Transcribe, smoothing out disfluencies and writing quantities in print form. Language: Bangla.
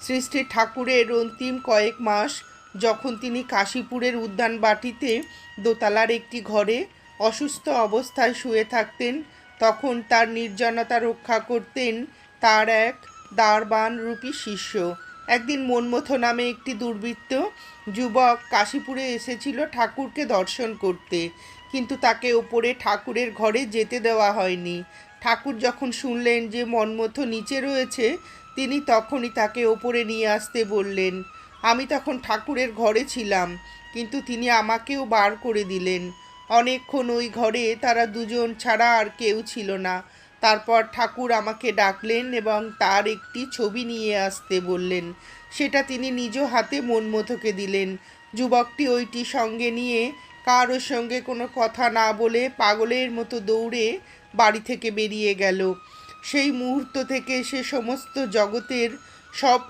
শ্রী শ্রী ঠাকুরের অন্তিম কয়েক মাস যখন তিনি কাশীপুরের উদ্যানবাটিতে দোতলার একটি ঘরে অসুস্থ অবস্থায় শুয়ে থাকতেন, তখন তার নির্জনতা রক্ষা করতেন তার এক দারবান রূপী শিষ্য। একদিন মন্মথ নামে একটি দুর্বৃত্ত যুবক কাশীপুরে এসেছিল ঠাকুরকে দর্শন করতে, কিন্তু তাকে ওপরে ঠাকুরের ঘরে যেতে দেওয়া হয়নি। ঠাকুর যখন শুনলেন যে মন্মথ নিচে রয়েছে, তিনি তখনই তাকে ওপরে নিয়ে আসতে বললেন। আমি তখন ঠাকুরের ঘরে ছিলাম, কিন্তু তিনি আমাকেও বার করে দিলেন। অনেকক্ষণ ওই ঘরে তারা দুজন ছাড়া আর কেউ ছিল না। তারপর ঠাকুর আমাকে ডাকলেন এবং তার একটি ছবি নিয়ে আসতে বললেন। সেটা তিনি নিজ হাতে মন্মথকে দিলেন। যুবকটি ওইটি সঙ্গে নিয়ে কারোর সঙ্গে কোনো কথা না বলে পাগলের মতো দৌড়ে বাড়ি থেকে বেরিয়ে গেল। সেই মুহূর্ত থেকে সে সমস্ত জগতের সব